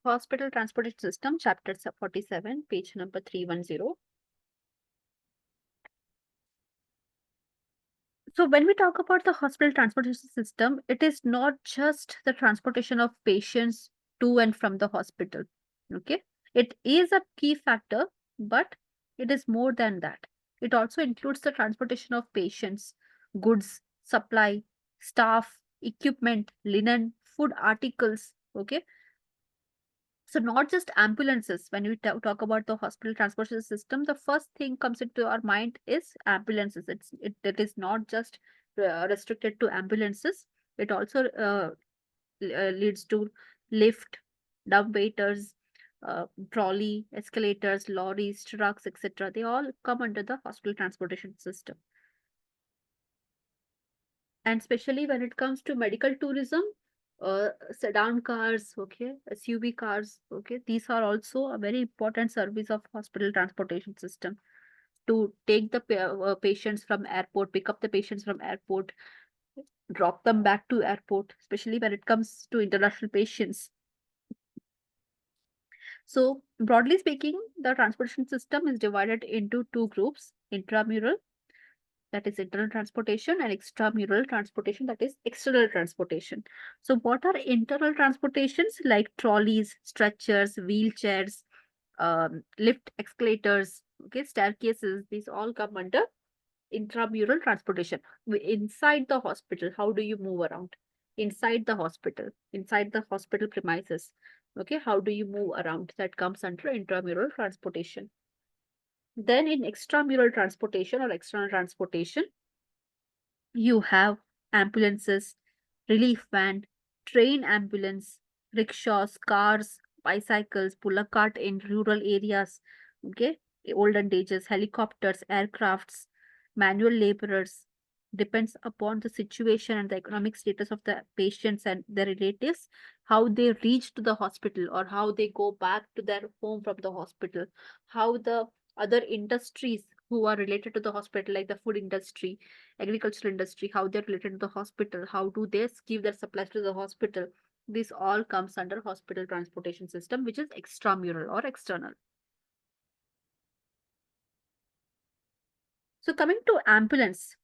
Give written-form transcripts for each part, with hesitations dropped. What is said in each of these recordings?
Hospital Transportation System, chapter 47, page number 310. So when we talk about the hospital transportation system, it is not just the transportation of patients to and from the hospital. Okay. It is a key factor, but it is more than that. It also includes the transportation of patients, goods, supply, staff, equipment, linen, food articles. Okay. So not just ambulances. When we talk about the hospital transportation system, the first thing comes into our mind is ambulances. It is not just restricted to ambulances. It also leads to lift, dumb waiters, trolley, escalators, lorries, trucks, etc. They all come under the hospital transportation system. And especially when it comes to medical tourism, sedan cars, okay, SUV cars, okay, these are also a very important service of hospital transportation system to take the patients from airport, pick up the patients from airport, drop them back to airport, especially when it comes to international patients. So broadly speaking, the transportation system is divided into two groups: intramural, that is internal transportation, and extramural transportation, that is external transportation. So what are internal transportations? Like trolleys, stretchers, wheelchairs, lift, escalators, okay, staircases, these all come under intramural transportation. Inside the hospital, how do you move around? Inside the hospital premises, okay, how do you move around? That comes under intramural transportation. Then in extramural transportation or external transportation, you have ambulances, relief van, train ambulance, rickshaws, cars, bicycles, pull cart in rural areas, okay, olden ages, helicopters, aircrafts, manual laborers. Depends upon the situation and the economic status of the patients and their relatives, how they reach to the hospital or how they go back to their home from the hospital, how the other industries who are related to the hospital, like the food industry, agricultural industry, how they're related to the hospital, how do they give their supplies to the hospital. This all comes under hospital transportation system, which is extramural or external. So coming to ambulance,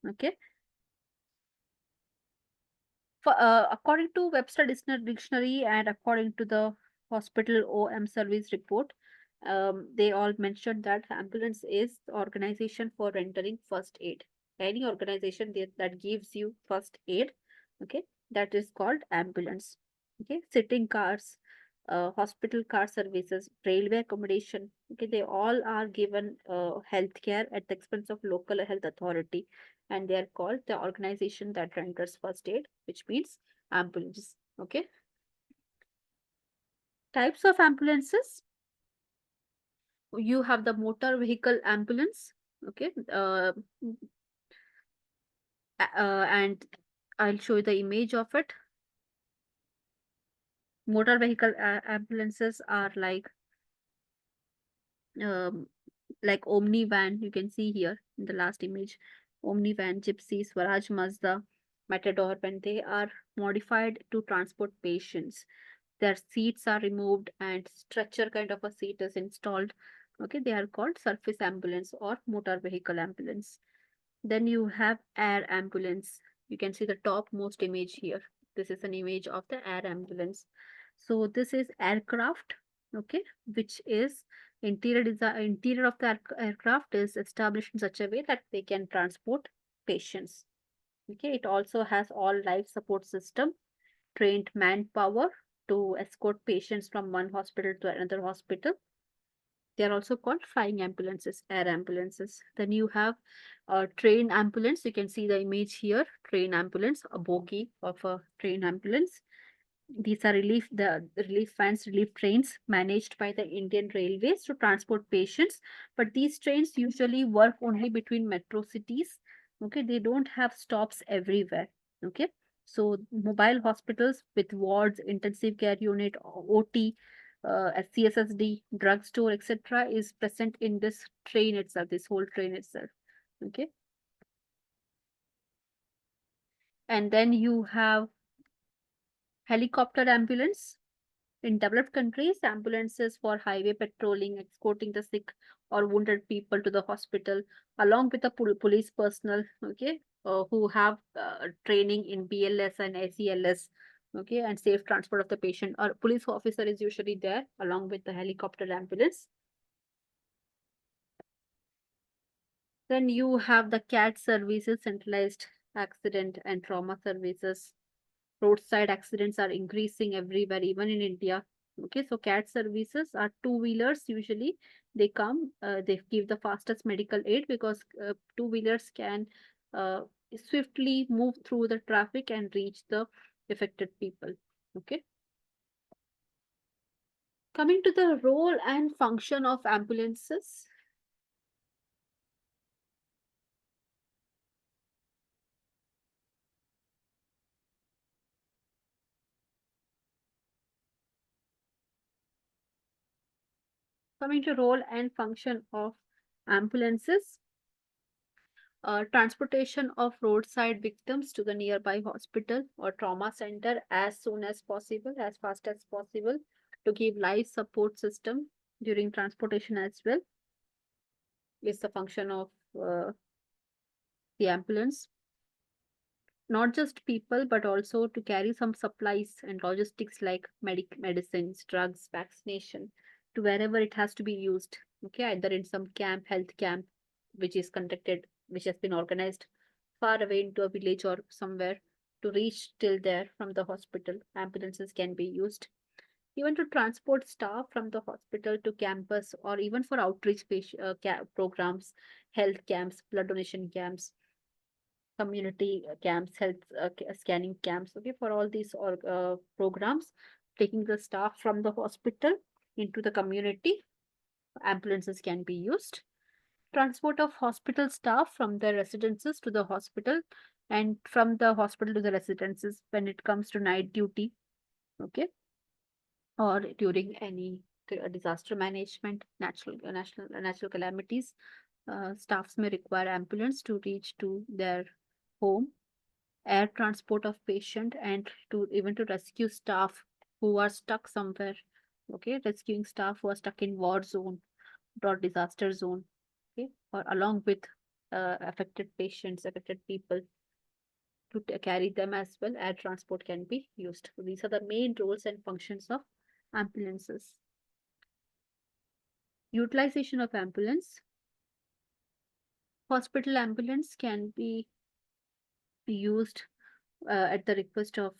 okay, according to Webster Dictionary and according to the hospital OM service report, they all mentioned that ambulance is the organization for rendering first aid. Any organization that gives you first aid, okay, that is called ambulance. Okay, sitting cars, hospital car services, railway accommodation. Okay, they all are given healthcare at the expense of local health authority, and they are called the organization that renders first aid, which means ambulance. Okay, types of ambulances. You have the motor vehicle ambulance. Okay, and I'll show you the image of it. Motor vehicle ambulances are um, like Omni van. You can see here in the last image, Omni van, Gypsy, Swaraj, Mazda, Matador. When they are modified to transport patients, their seats are removed and stretcher kind of a seat is installed. Okay, they are called surface ambulance or motor vehicle ambulance. Then you have air ambulance. You can see the topmost image here. This is an image of the air ambulance. So this is aircraft, okay, which is interior of the aircraft is established in such a way that they can transport patients. Okay, it also has all life support system, trained manpower to escort patients from one hospital to another hospital. They are also called flying ambulances, air ambulances. Then you have a train ambulance. You can see the image here, train ambulance, a bogie of a train ambulance. These are the relief vans, relief trains managed by the Indian Railways to transport patients. But these trains usually work only between metro cities. Okay, they don't have stops everywhere. Okay, so mobile hospitals with wards, intensive care unit, OT, CSSD, drugstore, etc., is present in this train itself, this whole train itself. Okay, and then you have helicopter ambulance. In developed countries, ambulances for highway patrolling, escorting the sick or wounded people to the hospital, along with the police personnel, okay, who have training in BLS and ACLS, okay, and safe transport of the patient. Or police officer is usually there along with the helicopter ambulance. Then you have the CAT services, centralized accident and trauma services. Roadside accidents are increasing everywhere, even in India. Okay, so CAT services are two-wheelers usually. They come, they give the fastest medical aid because two-wheelers can uh, swiftly move through the traffic and reach the affected people. Okay, coming to the role and function of ambulances. Coming to role and function of ambulances. Transportation of roadside victims to the nearby hospital or trauma center as soon as possible, as fast as possible, to give life support system during transportation as well, is the function of the ambulance. Not just people, but also to carry some supplies and logistics like medicines, drugs, vaccination to wherever it has to be used. Okay, either in some camp, health camp, which is conducted, which has been organized far away into a village or somewhere to reach till there from the hospital. Ambulances can be used even to transport staff from the hospital to campus or even for outreach programs, health camps, blood donation camps, community camps, health scanning camps. Okay, for all these programs, taking the staff from the hospital into the community, ambulances can be used. Transport of hospital staff from their residences to the hospital and from the hospital to the residences when it comes to night duty, okay, or during any disaster management, natural calamities. Staffs may require ambulance to reach to their home, air transport of patient, and to even to rescue staff who are stuck somewhere. Okay, rescuing staff who are stuck in war zone or disaster zone. Okay, or along with affected patients, affected people to carry them as well. Air transport can be used. So these are the main roles and functions of ambulances. Utilization of ambulance. Hospital ambulance can be used at the request of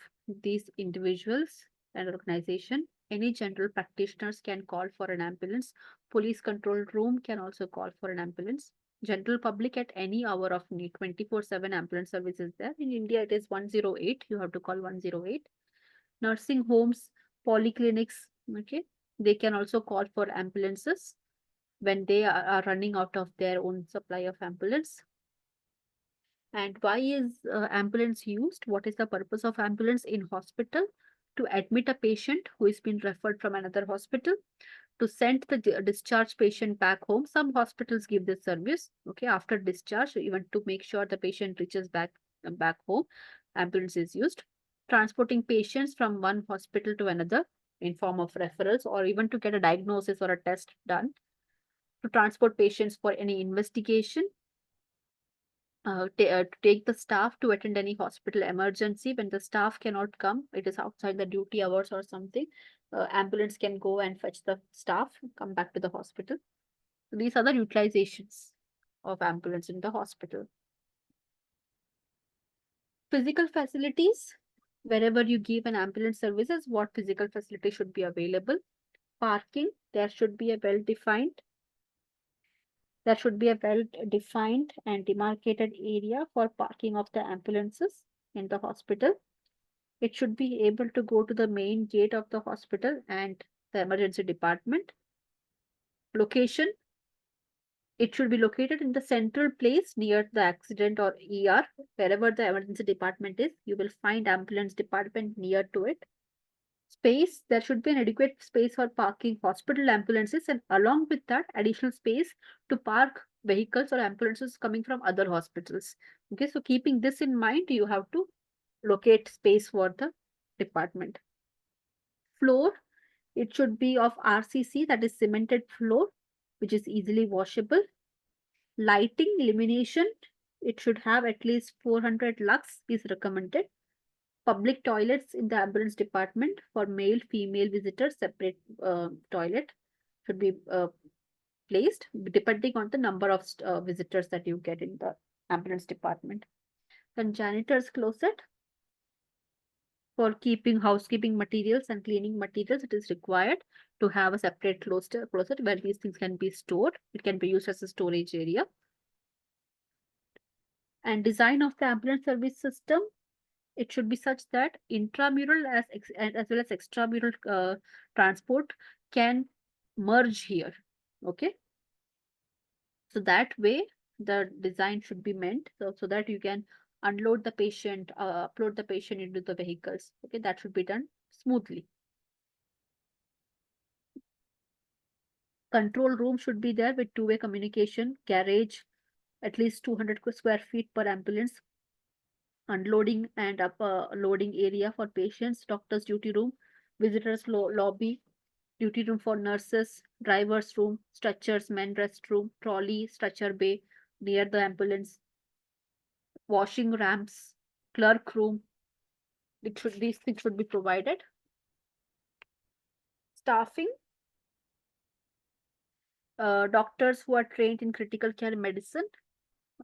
these individuals and organization. Any general practitioners can call for an ambulance. Police control room can also call for an ambulance. General public at any hour of need, 24/7 ambulance service is there. In India, it is 108. You have to call 108. Nursing homes, polyclinics, okay, they can also call for ambulances when they are running out of their own supply of ambulance. And why is ambulance used? What is the purpose of ambulance in hospital? To admit a patient who is been referred from another hospital, to send the discharged patient back home. Some hospitals give this service, okay, after discharge, even to make sure the patient reaches back home. Ambulance is used. Transporting patients from one hospital to another in form of referrals or even to get a diagnosis or a test done. To transport patients for any investigation, to take the staff to attend any hospital emergency when the staff cannot come, it is outside the duty hours or something. Ambulance can go and fetch the staff, come back to the hospital. So these are the utilizations of ambulance in the hospital. Physical facilities, wherever you give an ambulance services, what physical facility should be available? Parking, there should be a well defined and demarcated area for parking of the ambulances in the hospital. It should be able to go to the main gate of the hospital and the emergency department. Location, it should be located in the central place near the accident or ER. Wherever the emergency department is, you will find ambulance department near to it. Space, there should be an adequate space for parking hospital ambulances and along with that additional space to park vehicles or ambulances coming from other hospitals. Okay, so keeping this in mind, you have to locate space for the department. Floor, It should be of RCC, that is cemented floor, which is easily washable. Lighting, illumination, it should have at least 400 lux is recommended. Public toilets in the ambulance department for male, female visitors, separate toilet should be placed depending on the number of visitors that you get in the ambulance department. Then janitor's closet for keeping housekeeping materials and cleaning materials, it is required to have a separate closet where these things can be stored. It can be used as a storage area. And design of the ambulance service system, it should be such that intramural as well as extramural transport can merge here. Okay, so that way the design should be meant so that you can unload the patient, upload the patient into the vehicles. Okay, that should be done smoothly. Control room should be there with two-way communication, garage, at least 200 square feet per ambulance, unloading and upper loading area for patients, doctor's duty room, visitors lobby, duty room for nurses, driver's room, stretchers, men restroom, trolley, stretcher bay near the ambulance, washing ramps, clerk room. These things should be provided. Staffing, doctors who are trained in critical care medicine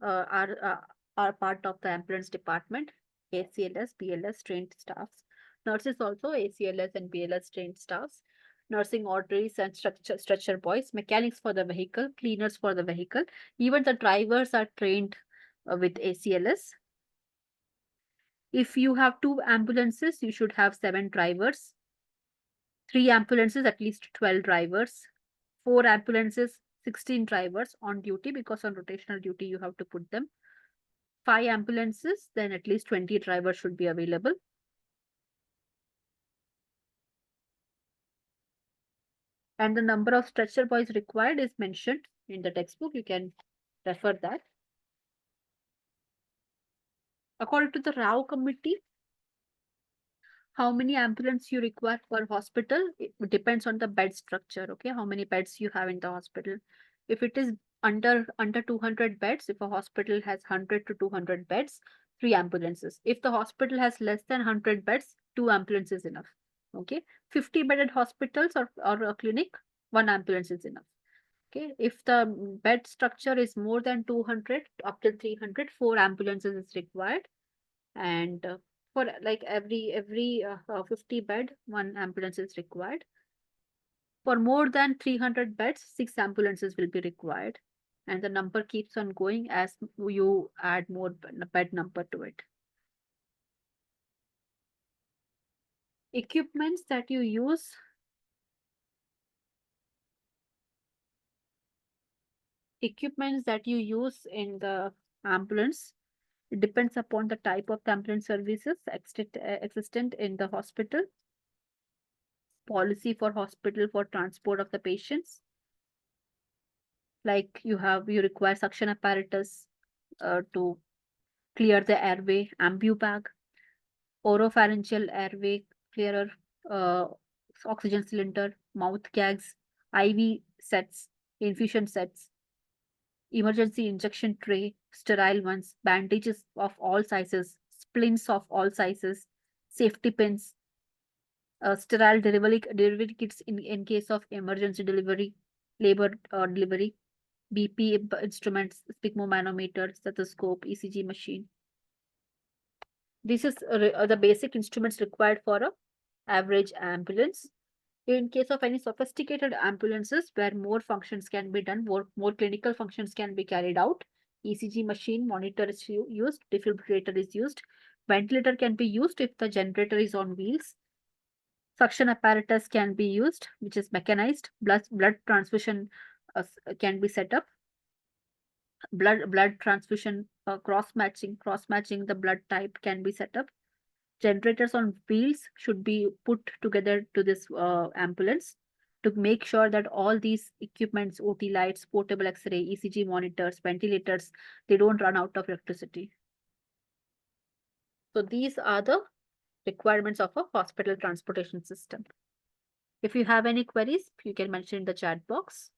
uh, are uh, are part of the ambulance department. ACLS, BLS trained staffs. Nurses also ACLS and BLS trained staffs. Nursing orderlies and stretcher boys, mechanics for the vehicle, cleaners for the vehicle. Even the drivers are trained with ACLS. If you have two ambulances, you should have 7 drivers. 3 ambulances, at least 12 drivers. 4 ambulances, 16 drivers on duty, because on rotational duty you have to put them. 5 ambulances, then at least 20 drivers should be available. And the number of stretcher boys required is mentioned in the textbook. You can refer that. According to the Rao committee, how many ambulance you require per hospital, it depends on the bed structure. Okay, how many beds you have in the hospital. If it is under 200 beds, if a hospital has 100 to 200 beds, 3 ambulances. If the hospital has less than 100 beds, 2 ambulances enough. Okay, 50 bedded hospitals or a clinic, 1 ambulance is enough. Okay, if the bed structure is more than 200 up to 300, 4 ambulances is required. And for like every 50 bed, 1 ambulance is required. For more than 300 beds, 6 ambulances will be required, and the number keeps on going as you add more bed number to it. Equipments that you use, in the ambulance, it depends upon the type of the ambulance services existent in the hospital, policy for hospital for transport of the patients. Like you require suction apparatus to clear the airway, ambu bag, oropharyngeal airway clearer, uh, oxygen cylinder, mouth gags, IV sets, infusion sets, emergency injection tray, sterile ones, bandages of all sizes, splints of all sizes, safety pins, sterile delivery kits in case of emergency delivery, labor delivery, BP instruments, sphygmomanometer, stethoscope, ECG machine. This is the basic instruments required for a average ambulance. In case of any sophisticated ambulances where more functions can be done, more clinical functions can be carried out, ECG machine, monitor is used, defibrillator is used, ventilator can be used if the generator is on wheels, suction apparatus can be used, which is mechanized, blood transfusion can be set up, blood transfusion cross matching the blood type can be set up. Generators on wheels should be put together to this ambulance to make sure that all these equipments, OT lights, portable X-ray, ECG monitors, ventilators, they don't run out of electricity. So these are the requirements of a hospital transportation system. If you have any queries, you can mention in the chat box.